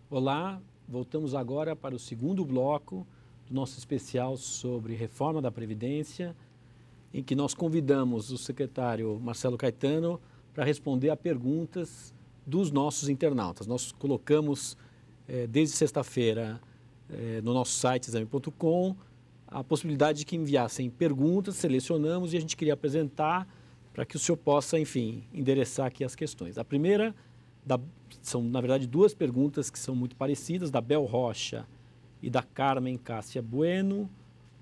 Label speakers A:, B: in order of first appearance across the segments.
A: Olá, voltamos agora para o segundo bloco do nosso especial sobre reforma da Previdência, em que nós convidamos o secretário Marcelo Caetano para responder a perguntas dos nossos internautas. Nós colocamos, desde sexta-feira, no nosso site exame.com, a possibilidade de que enviassem perguntas, selecionamos e a gente queria apresentar para que o senhor possa, enfim, endereçar aqui as questões. A primeira, são, na verdade, duas perguntas que são muito parecidas, da Bel Rocha e da Carmen Cássia Bueno.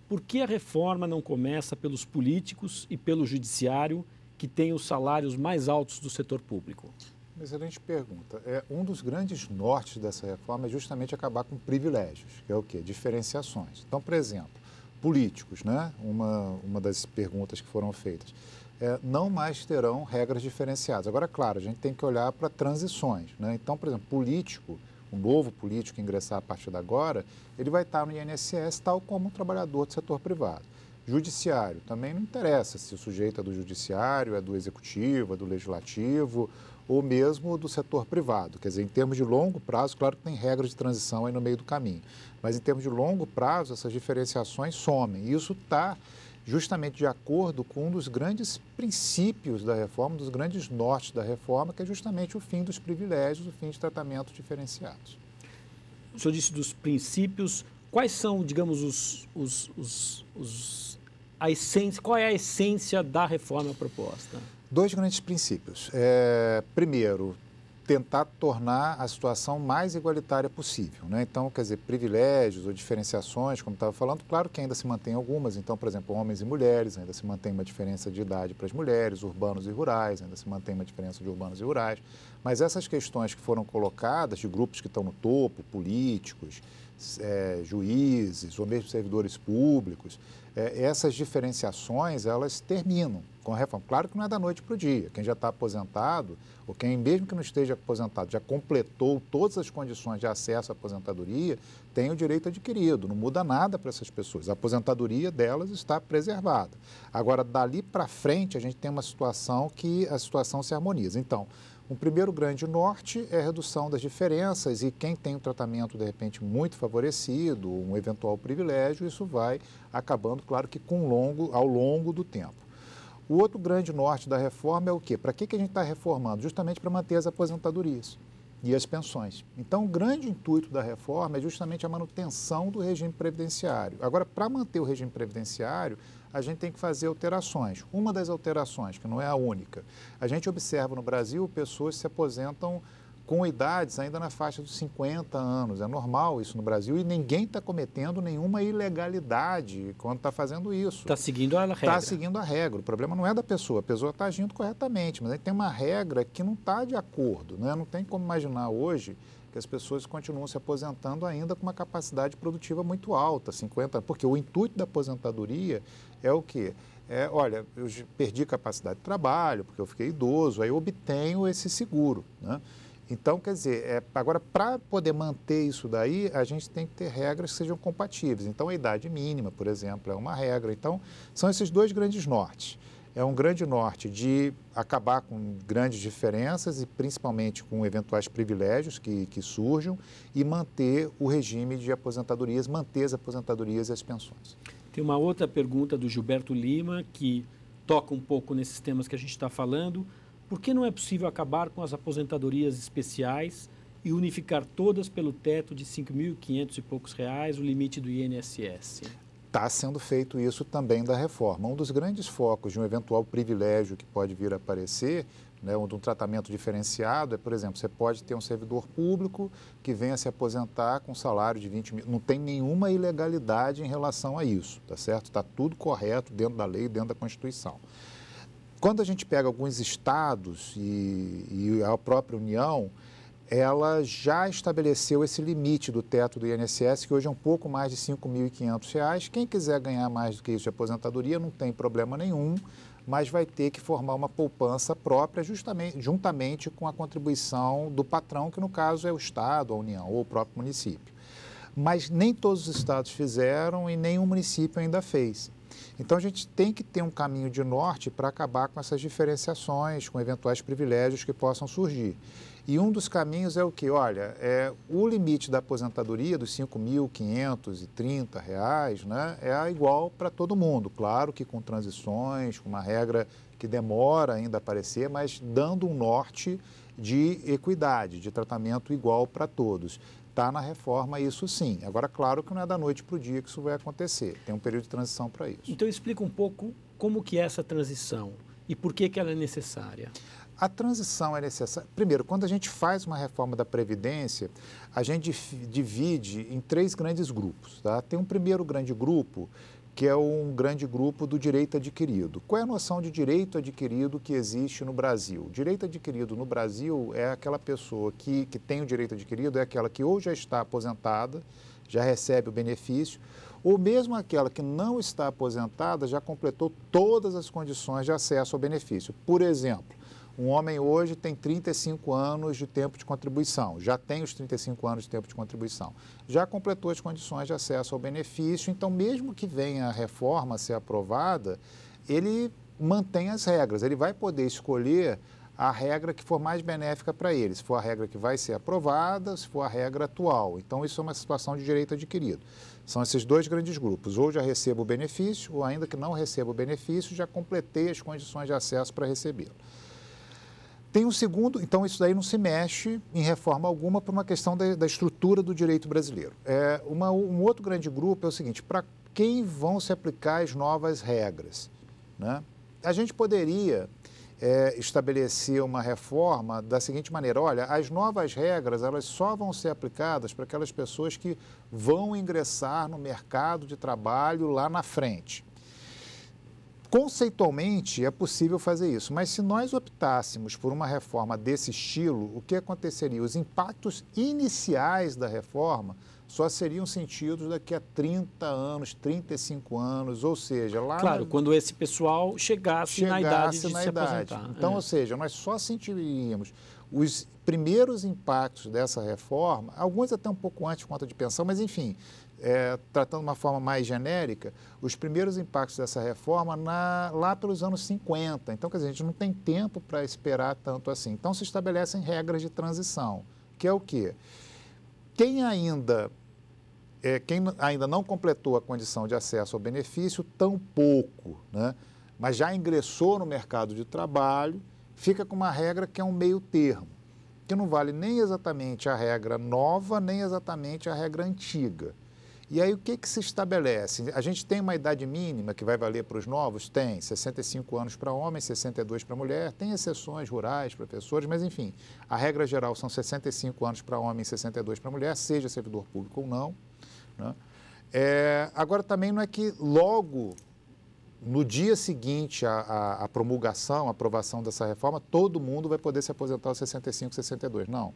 A: Por que a reforma não começa pelos políticos e pelo judiciário, que têm os salários mais altos do setor público?
B: Excelente pergunta. Um dos grandes nortes dessa reforma é justamente acabar com privilégios, que é o quê? Diferenciações. Então, por exemplo, políticos, né? Uma das perguntas que foram feitas. Não mais terão regras diferenciadas. Agora, claro, a gente tem que olhar para transições, né? Então, por exemplo, político, um novo político que ingressar a partir de agora, ele vai estar no INSS tal como um trabalhador do setor privado. Judiciário, também não interessa se o sujeito é do judiciário, é do executivo, é do legislativo ou mesmo do setor privado. Quer dizer, em termos de longo prazo, claro que tem regras de transição aí no meio do caminho, mas em termos de longo prazo, essas diferenciações somem. E isso está justamente de acordo com um dos grandes princípios da reforma, um dos grandes nortes da reforma, que é justamente o fim dos privilégios, o fim de tratamentos diferenciados.
A: O senhor disse dos princípios. Quais são, digamos, a essência, qual é a essência da reforma proposta?
B: Dois grandes princípios. Primeiro, tentar tornar a situação mais igualitária possível, né? Então, quer dizer, privilégios ou diferenciações, como estava falando, claro que ainda se mantém algumas. Então, por exemplo, homens e mulheres, ainda se mantém uma diferença de idade para as mulheres, urbanos e rurais, ainda se mantém uma diferença de urbanos e rurais. Mas essas questões que foram colocadas de grupos que estão no topo, políticos, juízes ou mesmo servidores públicos, essas diferenciações, elas terminam com a reforma. Claro que não é da noite para o dia. Quem já está aposentado, ou quem mesmo que não esteja aposentado, já completou todas as condições de acesso à aposentadoria, tem o direito adquirido. Não muda nada para essas pessoas. A aposentadoria delas está preservada. Agora, dali para frente, a gente tem uma situação que a situação se harmoniza. Então, um primeiro grande norte é a redução das diferenças e quem tem um tratamento, de repente, muito favorecido, um eventual privilégio, isso vai acabando, claro que ao longo do tempo. O outro grande norte da reforma é o quê? Para que a gente está reformando? Justamente para manter as aposentadorias e as pensões. Então, o grande intuito da reforma é justamente a manutenção do regime previdenciário. Agora, para manter o regime previdenciário, a gente tem que fazer alterações. Uma das alterações, que não é a única, a gente observa no Brasil pessoas que se aposentam com idades ainda na faixa dos 50 anos. É normal isso no Brasil e ninguém está cometendo nenhuma ilegalidade quando está fazendo isso.
A: Está seguindo a regra.
B: Está seguindo a regra. O problema não é da pessoa, a pessoa está agindo corretamente, mas aí tem uma regra que não está de acordo, né? Não tem como imaginar hoje que as pessoas continuam se aposentando ainda com uma capacidade produtiva muito alta, 50 anos, porque o intuito da aposentadoria é o quê? Olha, eu perdi capacidade de trabalho, porque eu fiquei idoso, aí eu obtenho esse seguro, né? Então, quer dizer, agora, para poder manter isso daí, a gente tem que ter regras que sejam compatíveis. Então, a idade mínima, por exemplo, é uma regra. Então, são esses dois grandes nortes. É um grande norte de acabar com grandes diferenças e principalmente com eventuais privilégios que surjam e manter o regime de aposentadorias, manter as aposentadorias e as pensões.
A: Tem uma outra pergunta do Gilberto Lima, que toca um pouco nesses temas que a gente está falando. Por que não é possível acabar com as aposentadorias especiais e unificar todas pelo teto de R$ 5.500 e poucos reais, o limite do INSS?
B: Está sendo feito isso também da reforma. Um dos grandes focos de um eventual privilégio que pode vir a aparecer, né, de um tratamento diferenciado, por exemplo, você pode ter um servidor público que venha se aposentar com salário de 20 mil. Não tem nenhuma ilegalidade em relação a isso, tá certo? Está tudo correto dentro da lei, dentro da Constituição. Quando a gente pega alguns estados e a própria União, ela já estabeleceu esse limite do teto do INSS, que hoje é um pouco mais de R$ 5.500. Quem quiser ganhar mais do que isso de aposentadoria não tem problema nenhum, mas vai ter que formar uma poupança própria juntamente com a contribuição do patrão, que no caso é o Estado, a União ou o próprio município. Mas nem todos os estados fizeram e nenhum município ainda fez. Então, a gente tem que ter um caminho de norte para acabar com essas diferenciações, com eventuais privilégios que possam surgir. E um dos caminhos é o que? Olha, o limite da aposentadoria dos R$ 5.530, né, é igual para todo mundo. Claro que com transições, com uma regra que demora ainda a aparecer, mas dando um norte de equidade, de tratamento igual para todos. Está na reforma isso sim. Agora, claro que não é da noite para o dia que isso vai acontecer. Tem um período de transição para isso.
A: Então, explica um pouco como que é essa transição e por que ela é necessária.
B: A transição é necessária. Primeiro, quando a gente faz uma reforma da Previdência, a gente divide em 3 grandes grupos. Tá? Tem um primeiro grande grupo, que é um grande grupo do direito adquirido. Qual é a noção de direito adquirido que existe no Brasil? Direito adquirido no Brasil é aquela pessoa que tem o direito adquirido, é aquela que ou já está aposentada, já recebe o benefício, ou mesmo aquela que não está aposentada já completou todas as condições de acesso ao benefício. Por exemplo, um homem hoje tem 35 anos de tempo de contribuição, já tem os 35 anos de tempo de contribuição, já completou as condições de acesso ao benefício, então mesmo que venha a reforma a ser aprovada, ele mantém as regras, ele vai poder escolher a regra que for mais benéfica para ele, se for a regra que vai ser aprovada, se for a regra atual. Então isso é uma situação de direito adquirido. São esses 2 grandes grupos, ou já recebo o benefício, ou ainda que não recebo o benefício, já completei as condições de acesso para recebê-lo. Tem um segundo, então isso daí não se mexe em reforma alguma por uma questão da estrutura do direito brasileiro. Um outro grande grupo é o seguinte, para quem vão se aplicar as novas regras, né? A gente poderia estabelecer uma reforma da seguinte maneira, olha, as novas regras elas só vão ser aplicadas para aquelas pessoas que vão ingressar no mercado de trabalho lá na frente. Conceitualmente, é possível fazer isso, mas se nós optássemos por uma reforma desse estilo, o que aconteceria? Os impactos iniciais da reforma só seriam sentidos daqui a 30 anos, 35 anos, ou seja, lá...
A: Claro, quando esse pessoal chegasse na idade de se aposentar.
B: Então, ou seja, nós só sentiríamos os primeiros impactos dessa reforma, alguns até um pouco antes por conta de pensão, mas enfim... tratando de uma forma mais genérica, os primeiros impactos dessa reforma lá pelos anos 50. Então, quer dizer, a gente não tem tempo para esperar tanto assim. Então, se estabelecem regras de transição, que é o quê? Quem ainda não completou a condição de acesso ao benefício, tampouco, né? Mas já ingressou no mercado de trabalho, fica com uma regra que é um meio termo, que não vale nem exatamente a regra nova, nem exatamente a regra antiga. E aí o que se estabelece? A gente tem uma idade mínima que vai valer para os novos? Tem, 65 anos para homem, 62 para mulher, tem exceções rurais, professores, mas enfim, a regra geral são 65 anos para homem e 62 para mulher, seja servidor público ou não, né? Agora também não é que logo no dia seguinte à promulgação, à aprovação dessa reforma, todo mundo vai poder se aposentar aos 65, 62, não.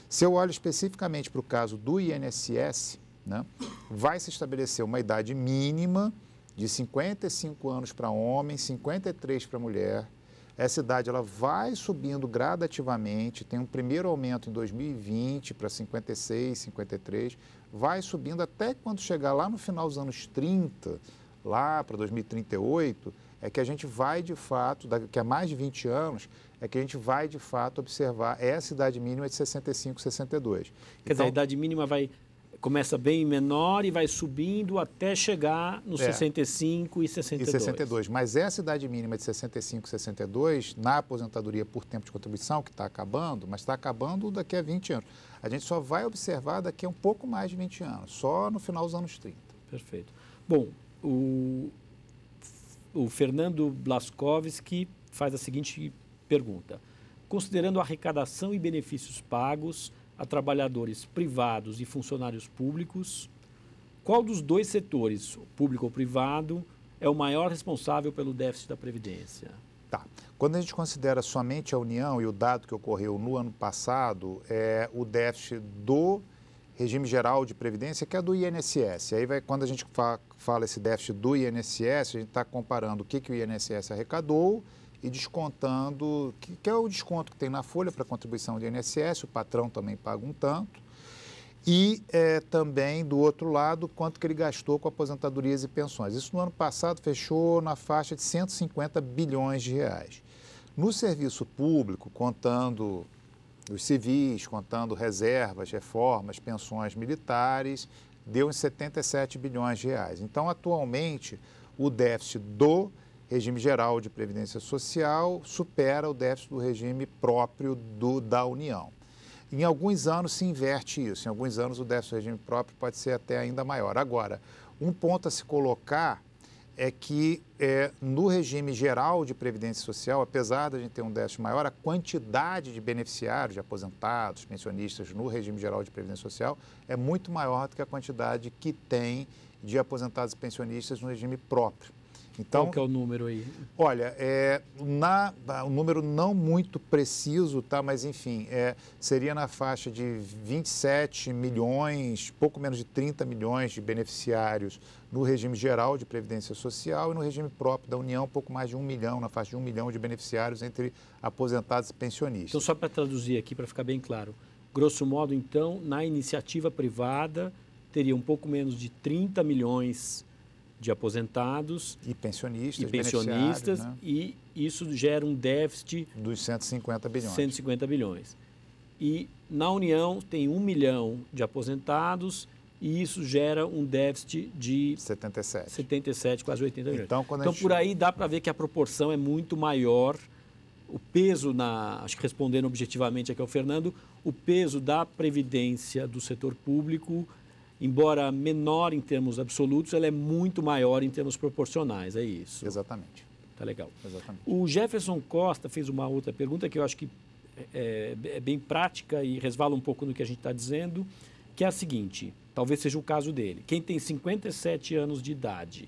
B: Se eu olho especificamente para o caso do INSS, né, vai se estabelecer uma idade mínima de 55 anos para homem, 53 para mulher. Essa idade ela vai subindo gradativamente, tem um primeiro aumento em 2020 para 56, 53, vai subindo até quando chegar lá no final dos anos 30, lá para 2038, é que a gente vai de fato, daqui a mais de 20 anos, é que a gente vai de fato observar essa idade mínima de 65, 62.
A: Quer dizer, a idade mínima começa bem menor e vai subindo até chegar nos 65 e 62.
B: E 62. Mas essa idade mínima de 65 e 62, na aposentadoria por tempo de contribuição, que está acabando, mas está acabando daqui a 20 anos. A gente só vai observar daqui a um pouco mais de 20 anos, só no final dos anos 30.
A: Perfeito. Bom, o Fernando Blaskowski faz a seguinte pergunta. Considerando a arrecadação e benefícios pagos a trabalhadores privados e funcionários públicos, qual dos 2 setores, público ou privado, é o maior responsável pelo déficit da Previdência?
B: Tá. Quando a gente considera somente a União e o dado que ocorreu no ano passado, é o déficit do regime geral de Previdência, que é do INSS. Aí quando a gente fala esse déficit do INSS, a gente está comparando o que o INSS arrecadou e descontando, que é o desconto que tem na folha para contribuição do INSS, o patrão também paga um tanto, E também, do outro lado, quanto que ele gastou com aposentadorias e pensões. Isso no ano passado fechou na faixa de 150 bilhões de reais. No serviço público, contando os civis, contando reservas, reformas, pensões militares, deu uns 77 bilhões de reais. Então, atualmente, o déficit do regime geral de previdência social supera o déficit do regime próprio da União. Em alguns anos se inverte isso, em alguns anos o déficit do regime próprio pode ser até ainda maior. Agora, um ponto a se colocar é que no regime geral de previdência social, apesar de a gente ter um déficit maior, a quantidade de beneficiários, de aposentados, pensionistas no regime geral de previdência social é muito maior do que a quantidade que tem de aposentados e pensionistas no regime próprio. Então,
A: qual que é o número aí?
B: Olha, um número não muito preciso, tá? Mas enfim, seria na faixa de 27 milhões, pouco menos de 30 milhões de beneficiários no regime geral de previdência social e no regime próprio da União, pouco mais de 1 milhão, na faixa de 1 milhão de beneficiários entre aposentados e pensionistas.
A: Então, só para traduzir aqui, para ficar bem claro, grosso modo, então, na iniciativa privada, teria um pouco menos de 30 milhões de aposentados
B: e pensionistas,
A: né? E isso gera um déficit
B: dos 150 bilhões.
A: 150 bilhões. E na União tem 1 milhão de aposentados e isso gera um déficit de 77, quase 80 milhões. Então, por aí dá para ver que a proporção é muito maior. O peso, acho que respondendo objetivamente aqui ao Fernando, o peso da previdência do setor público, embora menor em termos absolutos, ela é muito maior em termos proporcionais, é isso?
B: Exatamente.
A: Tá legal.
B: Exatamente.
A: O Jefferson Costa fez uma outra pergunta que eu acho que é bem prática e resvala um pouco no que a gente está dizendo, que é a seguinte, talvez seja o caso dele. Quem tem 57 anos de idade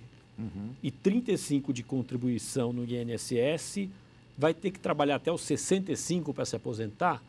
A: e 35 de contribuição no INSS vai ter que trabalhar até os 65 para se aposentar?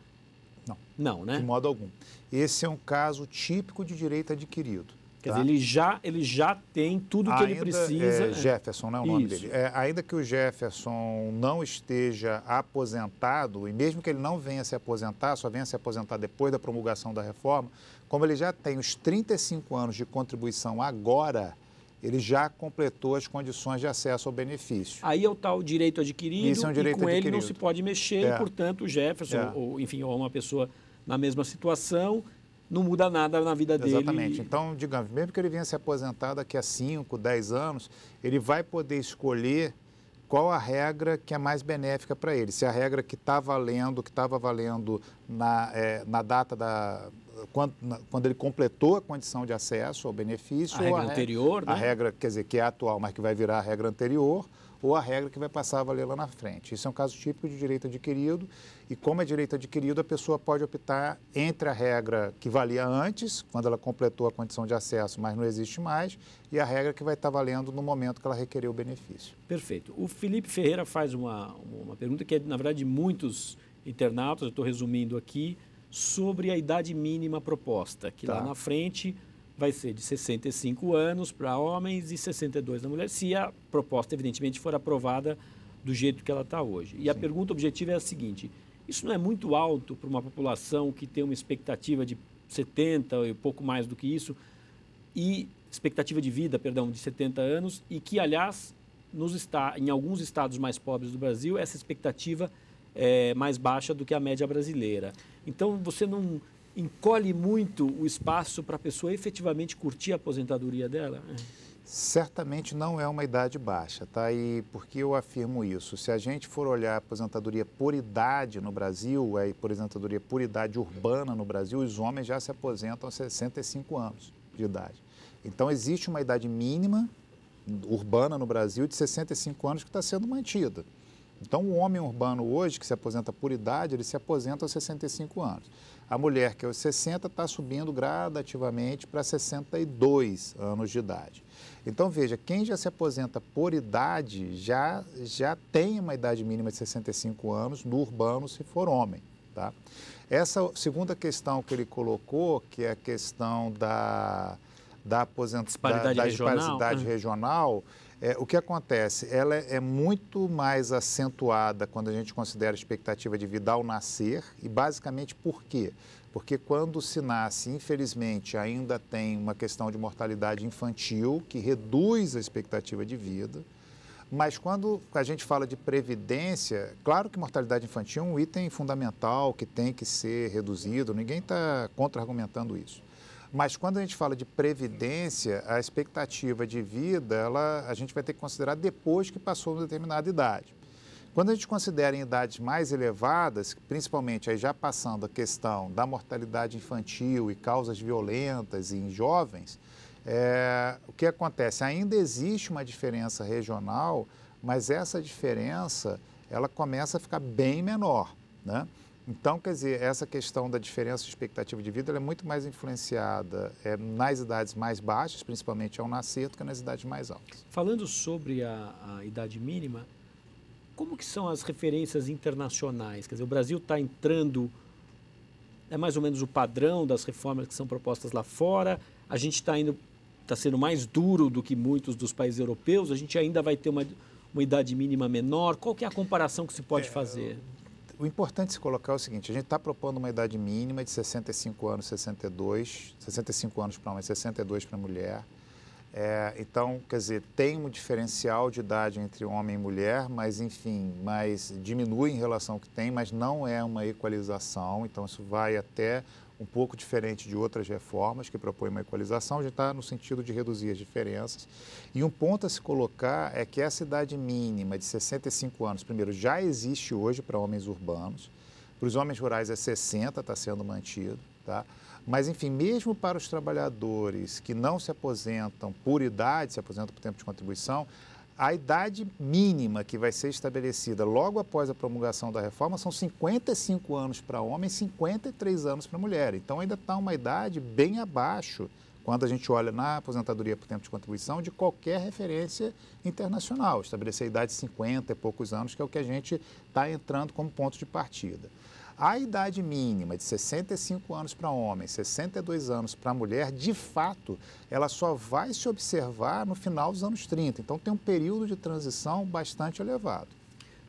B: Não.
A: Não, né?
B: De modo algum. Esse é um caso típico de direito adquirido.
A: Quer dizer, ele já tem tudo que ele precisa.
B: Jefferson, né, o nome dele. Ainda que o Jefferson não esteja aposentado, e mesmo que ele não venha se aposentar, só venha se aposentar depois da promulgação da reforma, como ele já tem os 35 anos de contribuição agora, ele já completou as condições de acesso ao benefício.
A: Aí é o tal direito adquirido,
B: isso é um direito
A: e com
B: adquirido.
A: ele não se pode mexer, e, portanto, o Jefferson, ou enfim, ou uma pessoa na mesma situação, não muda nada na vida dele.
B: Exatamente. Então, digamos, mesmo que ele venha se aposentar daqui a 5, 10 anos, ele vai poder escolher qual a regra que é mais benéfica para ele. Se a regra que estava valendo na data quando ele completou a condição de acesso ao benefício.
A: A regra anterior, né?
B: A regra, quer dizer, que é atual, mas que vai virar a regra anterior, ou a regra que vai passar a valer lá na frente. Isso é um caso típico de direito adquirido, e como é direito adquirido, a pessoa pode optar entre a regra que valia antes, quando ela completou a condição de acesso, mas não existe mais, e a regra que vai estar valendo no momento que ela requereu o benefício.
A: Perfeito. O Felipe Ferreira faz uma pergunta que é, na verdade, de muitos internautas, eu estou resumindo aqui, sobre a idade mínima proposta, que lá na frente vai ser de 65 anos para homens e 62 na mulher, se a proposta, evidentemente, for aprovada do jeito que ela está hoje. E a pergunta objetiva é a seguinte, isso não é muito alto para uma população que tem uma expectativa de 70 e pouco mais do que isso, e expectativa de vida, perdão, de 70 anos, e que, aliás, em alguns estados mais pobres do Brasil, essa expectativa é mais baixa do que a média brasileira. Então, você não encolhe muito o espaço para a pessoa efetivamente curtir a aposentadoria dela?
B: Certamente não é uma idade baixa, tá? E por que eu afirmo isso? Se a gente for olhar a aposentadoria por idade no Brasil, a aposentadoria por idade urbana no Brasil, os homens já se aposentam aos 65 anos de idade. Então, existe uma idade mínima urbana no Brasil de 65 anos que está sendo mantida. Então, o homem urbano hoje, que se aposenta por idade, ele se aposenta aos 65 anos. A mulher, que é aos 60, está subindo gradativamente para 62 anos de idade. Então, veja, quem já se aposenta por idade já tem uma idade mínima de 65 anos no urbano, se for homem. Tá? Essa segunda questão que ele colocou, que é a questão da
A: disparidade
B: regional, o que acontece? Ela é muito mais acentuada quando a gente considera a expectativa de vida ao nascer e basicamente por quê? Porque quando se nasce, infelizmente, ainda tem uma questão de mortalidade infantil que reduz a expectativa de vida. Mas quando a gente fala de previdência, claro que mortalidade infantil é um item fundamental que tem que ser reduzido, ninguém está contra-argumentando isso. Mas quando a gente fala de previdência, a expectativa de vida, a gente vai ter que considerar depois que passou uma determinada idade. Quando a gente considera em idades mais elevadas, principalmente aí já passando a questão da mortalidade infantil e causas violentas em jovens, o que acontece? Ainda existe uma diferença regional, mas essa diferença ela começa a ficar bem menor, né? Então, quer dizer, essa questão da diferença de expectativa de vida ela é muito mais influenciada nas idades mais baixas, principalmente ao nascer, do que nas idades mais altas.
A: Falando sobre a idade mínima, como que são as referências internacionais? Quer dizer, o Brasil está entrando, é mais ou menos o padrão das reformas que são propostas lá fora, a gente está sendo mais duro do que muitos dos países europeus, a gente ainda vai ter uma idade mínima menor, qual que é a comparação que se pode fazer?
B: O importante se colocar é o seguinte, a gente está propondo uma idade mínima de 65 anos, 65 anos para homem, 62 para mulher. Então, quer dizer, tem um diferencial de idade entre homem e mulher, mas, enfim, diminui em relação ao que tem, mas não é uma equalização, então isso vai até um pouco diferente de outras reformas que propõem uma equalização, já está no sentido de reduzir as diferenças. E um ponto a se colocar é que essa idade mínima de 65 anos, primeiro, já existe hoje para homens urbanos, para os homens rurais é 60, está sendo mantido, tá? Mas, enfim, mesmo para os trabalhadores que não se aposentam por idade, se aposentam por tempo de contribuição, a idade mínima que vai ser estabelecida logo após a promulgação da reforma são 55 anos para homem e 53 anos para mulher. Então, ainda está uma idade bem abaixo, quando a gente olha na aposentadoria por tempo de contribuição, de qualquer referência internacional. Estabelecer a idade de 50 e poucos anos, que é o que a gente está entrando como ponto de partida. A idade mínima de 65 anos para homem, 62 anos para mulher, de fato, ela só vai se observar no final dos anos 30. Então, tem um período de transição bastante elevado.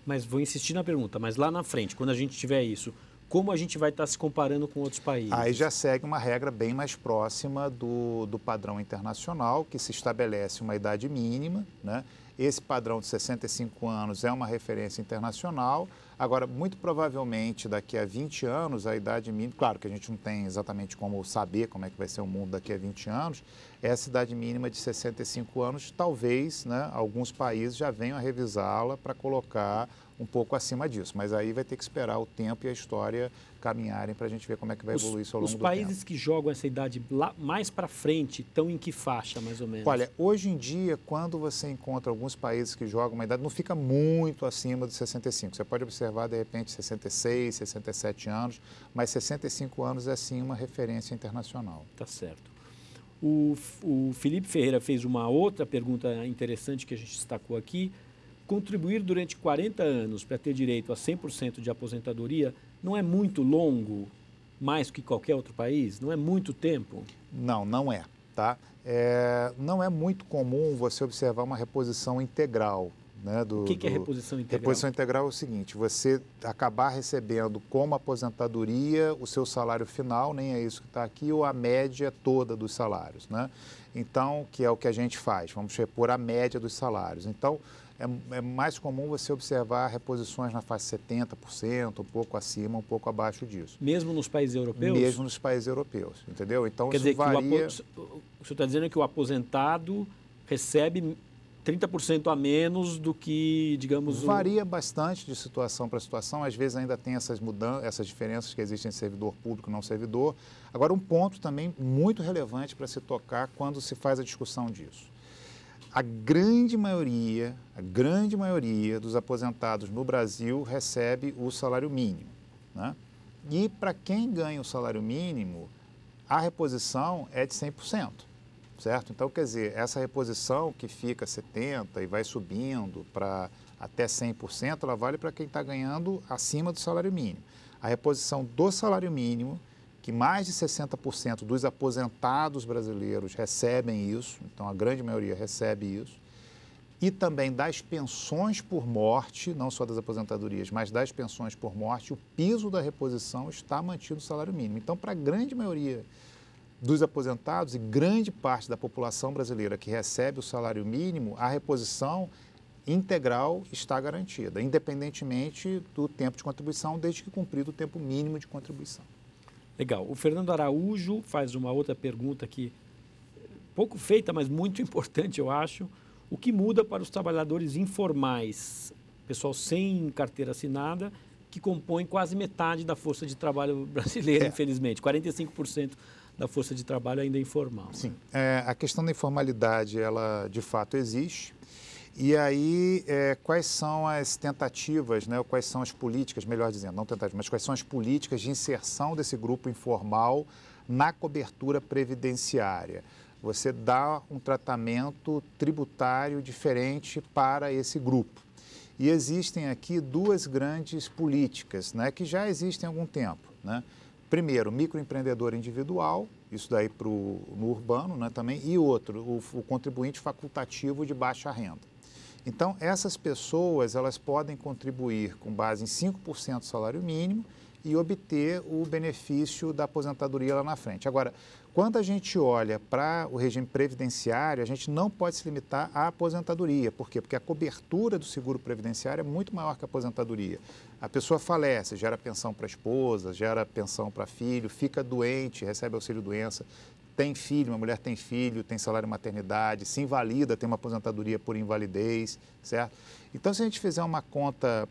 A: Mas vou insistir na pergunta, mas lá na frente, quando a gente tiver isso, como a gente vai estar se comparando com outros países?
B: Aí já segue uma regra bem mais próxima do padrão internacional, que se estabelece uma idade mínima, né? Esse padrão de 65 anos é uma referência internacional. Agora, muito provavelmente, daqui a 20 anos, a idade mínima... Claro que a gente não tem exatamente como saber como é que vai ser o mundo daqui a 20 anos. Essa idade mínima de 65 anos, talvez, né, alguns países já venham a revisá-la para colocar um pouco acima disso. Mas aí vai ter que esperar o tempo e a história caminharem para a gente ver como é que vai evoluir isso ao longo do tempo.
A: Os países que jogam essa idade lá, mais para frente estão em que faixa, mais ou menos?
B: Olha, hoje em dia, quando você encontra alguns países que jogam uma idade, não fica muito acima dos 65. Você pode observar, de repente, 66, 67 anos, mas 65 anos é, sim, uma referência internacional.
A: Tá certo. O Felipe Ferreira fez uma outra pergunta interessante que a gente destacou aqui. Contribuir durante 40 anos para ter direito a 100% de aposentadoria não é muito longo, mais que qualquer outro país? Não é muito tempo?
B: Não, não é, tá? Não é muito comum você observar uma reposição integral. Né,
A: o que é reposição integral?
B: Reposição integral é o seguinte, você acabar recebendo como aposentadoria o seu salário final, nem é isso que está aqui, ou a média toda dos salários, né? Então, que é o que a gente faz, vamos repor a média dos salários. Então, é mais comum você observar reposições na faixa de 70%, um pouco acima, um pouco abaixo disso.
A: Mesmo nos países europeus?
B: Mesmo nos países europeus, entendeu? Então,
A: quer dizer, varia... o senhor está dizendo que o aposentado recebe 30% a menos do que, digamos...
B: Varia bastante de situação para situação, às vezes ainda tem essas mudanças, essas diferenças que existem em servidor público e não servidor. Agora, um ponto também muito relevante para se tocar quando se faz a discussão disso. A grande maioria dos aposentados no Brasil recebe o salário mínimo, né? E para quem ganha o salário mínimo, a reposição é de 100%. Certo? Então, quer dizer, essa reposição que fica 70% e vai subindo para até 100%, ela vale para quem está ganhando acima do salário mínimo. A reposição do salário mínimo que mais de 60% dos aposentados brasileiros recebem isso, então a grande maioria recebe isso, e também das pensões por morte, não só das aposentadorias, mas das pensões por morte, o piso da reposição está mantido no salário mínimo. Então, para a grande maioria dos aposentados e grande parte da população brasileira que recebe o salário mínimo, a reposição integral está garantida, independentemente do tempo de contribuição, desde que cumprido o tempo mínimo de contribuição.
A: Legal. O Fernando Araújo faz uma outra pergunta aqui, pouco feita, mas muito importante, eu acho. O que muda para os trabalhadores informais, pessoal sem carteira assinada, que compõem quase metade da força de trabalho brasileira, infelizmente. 45% da força de trabalho ainda é informal.
B: Sim. A questão da informalidade, ela de fato existe. E aí, quais são as tentativas, né, ou quais são as políticas, melhor dizendo, não tentativas, mas quais são as políticas de inserção desse grupo informal na cobertura previdenciária? Você dá um tratamento tributário diferente para esse grupo. E existem aqui duas grandes políticas, né, que já existem há algum tempo, né? Primeiro, microempreendedor individual, isso daí no urbano, né, também, e outro, o contribuinte facultativo de baixa renda. Então, essas pessoas, elas podem contribuir com base em 5% do salário mínimo e obter o benefício da aposentadoria lá na frente. Agora, quando a gente olha para o regime previdenciário, a gente não pode se limitar à aposentadoria. Por quê? Porque a cobertura do seguro previdenciário é muito maior que a aposentadoria. A pessoa falece, gera pensão para a esposa, gera pensão para filho, fica doente, recebe auxílio-doença, tem filho, uma mulher tem filho, tem salário maternidade, se invalida, tem uma aposentadoria por invalidez, certo? Então, se a gente fizer uma conta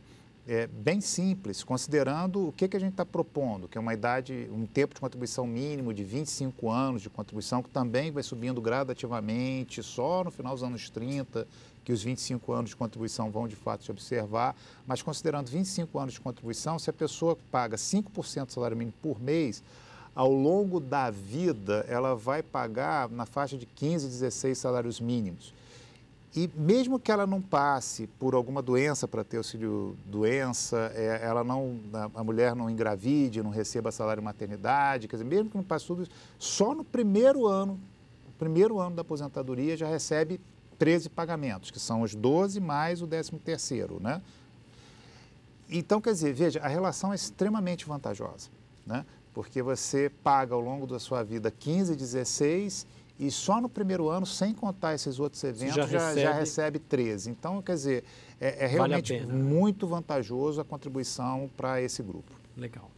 B: bem simples, considerando o que a gente está propondo, que é uma idade, um tempo de contribuição mínimo de 25 anos de contribuição, que também vai subindo gradativamente, só no final dos anos 30, que os 25 anos de contribuição vão de fato se observar, mas considerando 25 anos de contribuição, se a pessoa paga 5% do salário mínimo por mês, ao longo da vida, ela vai pagar na faixa de 15, 16 salários mínimos. E mesmo que ela não passe por alguma doença para ter auxílio-doença, a mulher não engravide, não receba salário maternidade, quer dizer, mesmo que não passe tudo isso, só no primeiro ano da aposentadoria já recebe 13 pagamentos, que são os 12 mais o 13º, né? Então, quer dizer, veja, a relação é extremamente vantajosa, né? Porque você paga ao longo da sua vida 15, 16 e só no primeiro ano, sem contar esses outros eventos, já recebe 13. Então, quer dizer, é realmente muito vantajoso a contribuição para esse grupo.
A: Legal.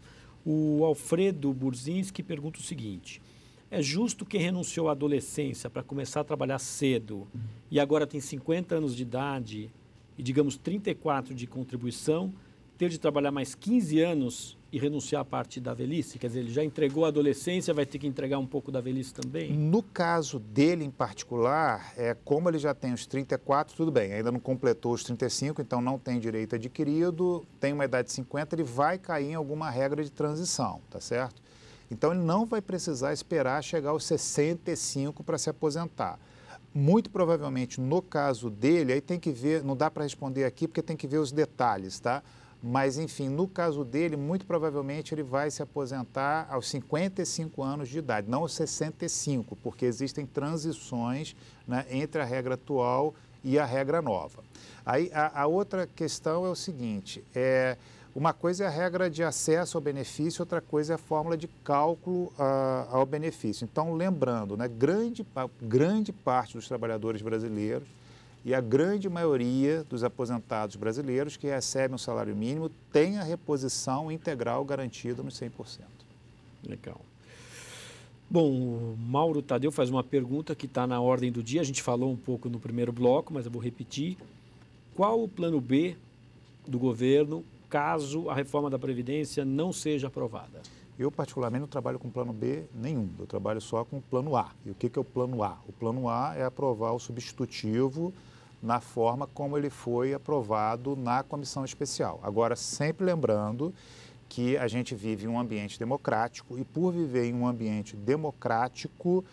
A: O Alfredo Burzinski pergunta o seguinte: é justo quem renunciou à adolescência para começar a trabalhar cedo e agora tem 50 anos de idade e, digamos, 34 de contribuição, ter de trabalhar mais 15 anos e renunciar à parte da velhice? Quer dizer, ele já entregou a adolescência, vai ter que entregar um pouco da velhice também?
B: No caso dele em particular, como ele já tem os 34, tudo bem, ainda não completou os 35, então não tem direito adquirido, tem uma idade de 50, ele vai cair em alguma regra de transição, tá certo? Então ele não vai precisar esperar chegar aos 65 para se aposentar. Muito provavelmente, no caso dele, aí tem que ver, não dá para responder aqui porque tem que ver os detalhes, tá? Mas, enfim, no caso dele, muito provavelmente ele vai se aposentar aos 55 anos de idade, não aos 65, porque existem transições, né, entre a regra atual e a regra nova. Aí, a outra questão é o seguinte, uma coisa é a regra de acesso ao benefício, outra coisa é a fórmula de cálculo ao benefício. Então, lembrando, né, grande parte dos trabalhadores brasileiros e a grande maioria dos aposentados brasileiros que recebem o salário mínimo tem a reposição integral garantida nos 100%.
A: Legal. Bom, o Mauro Tadeu faz uma pergunta que está na ordem do dia. A gente falou um pouco no primeiro bloco, mas eu vou repetir. Qual o plano B do governo caso a reforma da Previdência não seja aprovada?
B: Eu, particularmente, não trabalho com plano B nenhum. Eu trabalho só com plano A. E o que é o plano A? O plano A é aprovar o substitutivo na forma como ele foi aprovado na comissão especial. Agora, sempre lembrando que a gente vive em um ambiente democrático e, por viver em um ambiente democrático,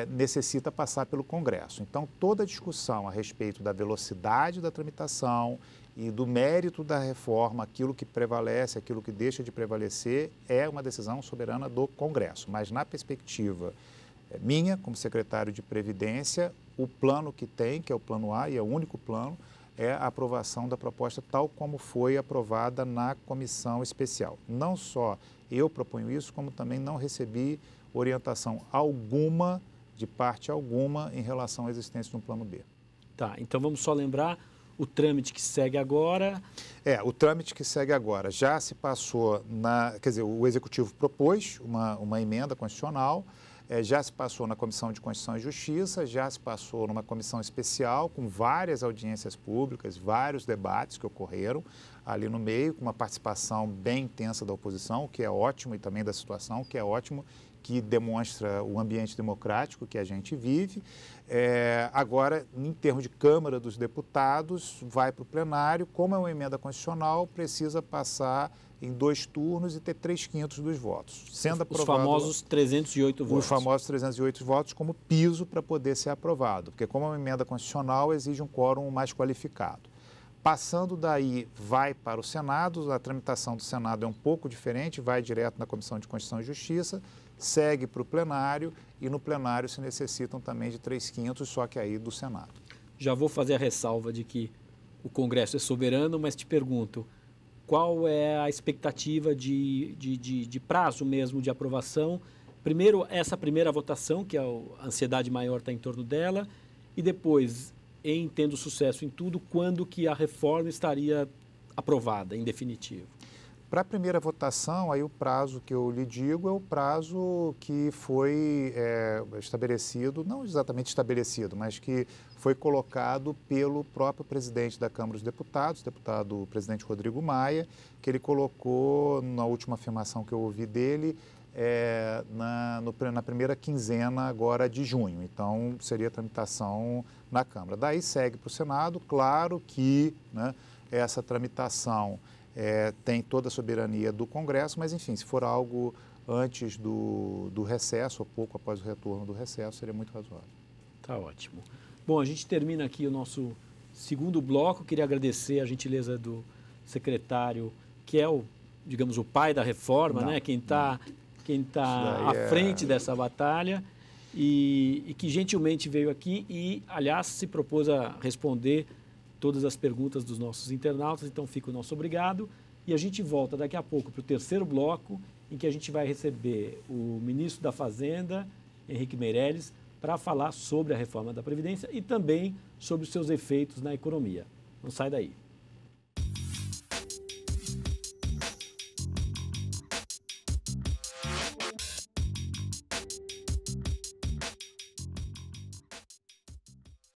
B: necessita passar pelo Congresso. Então, toda a discussão a respeito da velocidade da tramitação e do mérito da reforma, aquilo que prevalece, aquilo que deixa de prevalecer, é uma decisão soberana do Congresso. Mas na perspectiva minha, como secretário de Previdência, o plano que tem, que é o plano A, e é o único plano, é a aprovação da proposta tal como foi aprovada na comissão especial. Não só eu proponho isso, como também não recebi orientação alguma, de parte alguma, em relação à existência de um plano B.
A: Tá, então vamos só lembrar o trâmite que segue agora.
B: O trâmite que segue agora já se passou quer dizer, o Executivo propôs uma emenda constitucional, já se passou na Comissão de Constituição e Justiça, já se passou numa comissão especial com várias audiências públicas, vários debates que ocorreram ali no meio, com uma participação bem intensa da oposição, o que é ótimo, e também da situação, o que é ótimo, que demonstra o ambiente democrático que a gente vive. Agora, em termos de Câmara dos Deputados, vai para o plenário. Como é uma emenda constitucional, precisa passar em 2 turnos e ter 3/5 dos votos. Sendo aprovado,
A: os famosos 308 votos.
B: Os famosos 308 votos como piso para poder ser aprovado, porque como é uma emenda constitucional, exige um quórum mais qualificado. Passando daí, vai para o Senado, a tramitação do Senado é um pouco diferente, vai direto na Comissão de Constituição e Justiça, segue para o plenário, e no plenário se necessitam também de 3/5, só que aí do Senado.
A: Já vou fazer a ressalva de que o Congresso é soberano, mas te pergunto, qual é a expectativa de prazo mesmo de aprovação? Primeiro, essa primeira votação, que a ansiedade maior está em torno dela, e depois, em tendo sucesso em tudo, quando que a reforma estaria aprovada, em definitivo?
B: Para a primeira votação, aí o prazo que eu lhe digo é o prazo que foi estabelecido, não exatamente estabelecido, mas que foi colocado pelo próprio presidente da Câmara dos Deputados, deputado presidente Rodrigo Maia, que ele colocou na última afirmação que eu ouvi dele, na primeira quinzena agora de junho. Então, seria a tramitação na Câmara. Daí segue para o Senado, claro que essa tramitação tem toda a soberania do Congresso, mas, enfim, se for algo antes do recesso, ou pouco após o retorno do recesso, seria muito razoável.
A: Tá ótimo. Bom, a gente termina aqui o nosso segundo bloco. Queria agradecer a gentileza do secretário, que é digamos, o pai da reforma, né? Quem está à frente dessa batalha e que gentilmente veio aqui e, aliás, se propôs a responder todas as perguntas dos nossos internautas. Então, fica o nosso obrigado. E a gente volta daqui a pouco para o terceiro bloco, em que a gente vai receber o ministro da Fazenda, Henrique Meirelles, para falar sobre a reforma da Previdência e também sobre os seus efeitos na economia. Não sai daí.